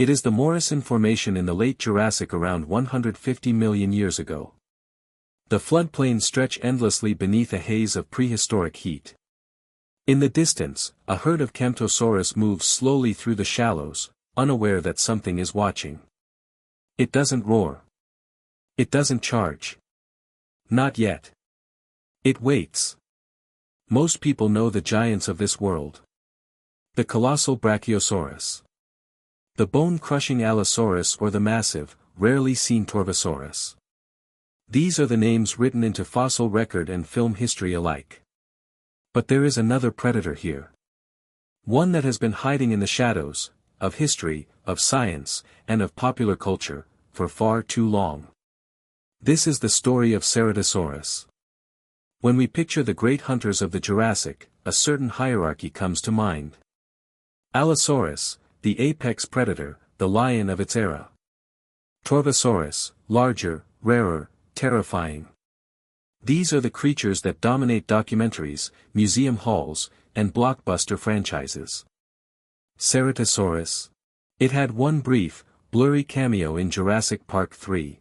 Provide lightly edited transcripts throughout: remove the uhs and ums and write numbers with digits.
It is the Morrison Formation in the Late Jurassic around 150 million years ago. The floodplains stretch endlessly beneath a haze of prehistoric heat. In the distance, a herd of Camptosaurus moves slowly through the shallows, unaware that something is watching. It doesn't roar. It doesn't charge. Not yet. It waits. Most people know the giants of this world. The colossal Brachiosaurus. The bone-crushing Allosaurus or the massive, rarely seen Torvosaurus. These are the names written into fossil record and film history alike. But there is another predator here. One that has been hiding in the shadows, of history, of science, and of popular culture, for far too long. This is the story of Ceratosaurus. When we picture the great hunters of the Jurassic, a certain hierarchy comes to mind. Allosaurus, the apex predator, the lion of its era. Torvosaurus, larger, rarer, terrifying. These are the creatures that dominate documentaries, museum halls, and blockbuster franchises. Ceratosaurus. It had one brief, blurry cameo in Jurassic Park 3.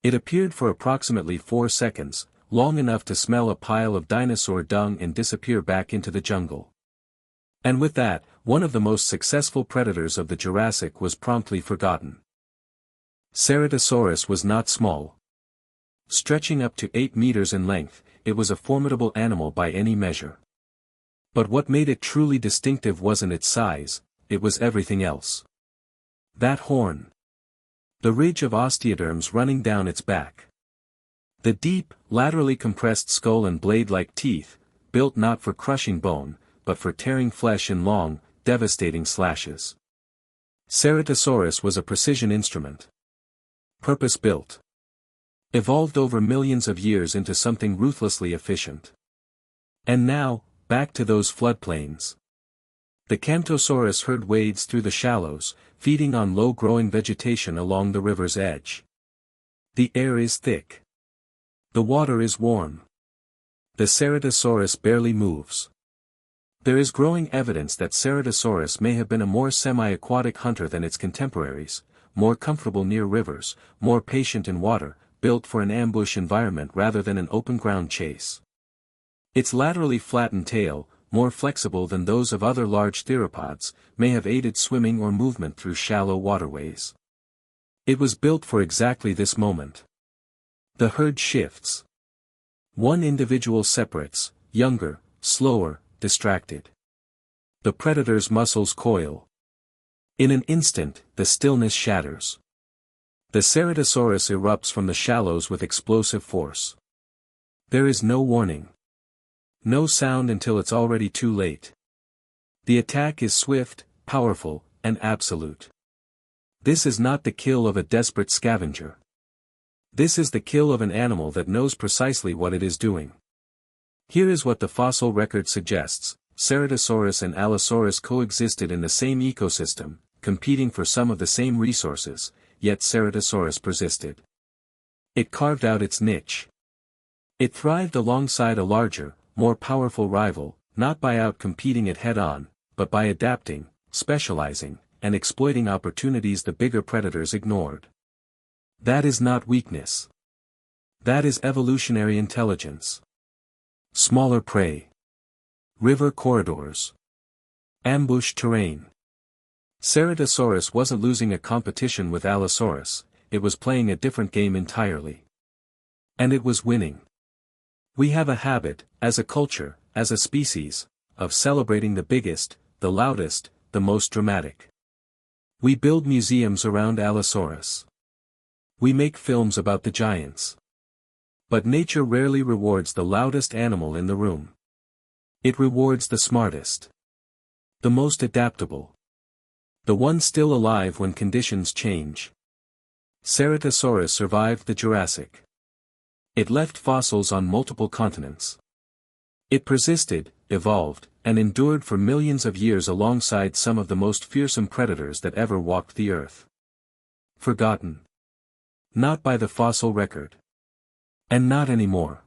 It appeared for approximately 4 seconds, long enough to smell a pile of dinosaur dung and disappear back into the jungle. And with that, one of the most successful predators of the Jurassic was promptly forgotten. Ceratosaurus was not small. Stretching up to 8 meters in length, it was a formidable animal by any measure. But what made it truly distinctive wasn't its size, it was everything else. That horn. The ridge of osteoderms running down its back. The deep, laterally compressed skull and blade-like teeth, built not for crushing bone, but for tearing flesh in long, devastating slashes. Ceratosaurus was a precision instrument. Purpose-built. Evolved over millions of years into something ruthlessly efficient. And now, back to those floodplains. The Camptosaurus herd wades through the shallows, feeding on low-growing vegetation along the river's edge. The air is thick. The water is warm. The Ceratosaurus barely moves. There is growing evidence that Ceratosaurus may have been a more semi-aquatic hunter than its contemporaries, more comfortable near rivers, more patient in water, built for an ambush environment rather than an open-ground chase. Its laterally flattened tail, more flexible than those of other large theropods, may have aided swimming or movement through shallow waterways. It was built for exactly this moment. The herd shifts. One individual separates, younger, slower, distracted. The predator's muscles coil. In an instant, the stillness shatters. The Ceratosaurus erupts from the shallows with explosive force. There is no warning. No sound until it's already too late. The attack is swift, powerful, and absolute. This is not the kill of a desperate scavenger. This is the kill of an animal that knows precisely what it is doing. Here is what the fossil record suggests: Ceratosaurus and Allosaurus coexisted in the same ecosystem, competing for some of the same resources, yet Ceratosaurus persisted. It carved out its niche. It thrived alongside a larger, more powerful rival, not by out-competing it head-on, but by adapting, specializing, and exploiting opportunities the bigger predators ignored. That is not weakness. That is evolutionary intelligence. Smaller prey. River corridors. Ambush terrain. Ceratosaurus wasn't losing a competition with Allosaurus, it was playing a different game entirely. And it was winning. We have a habit, as a culture, as a species, of celebrating the biggest, the loudest, the most dramatic. We build museums around Allosaurus. We make films about the giants. But nature rarely rewards the loudest animal in the room. It rewards the smartest. The most adaptable. The one still alive when conditions change. Ceratosaurus survived the Jurassic. It left fossils on multiple continents. It persisted, evolved, and endured for millions of years alongside some of the most fearsome predators that ever walked the earth. Forgotten. Not by the fossil record. And not anymore.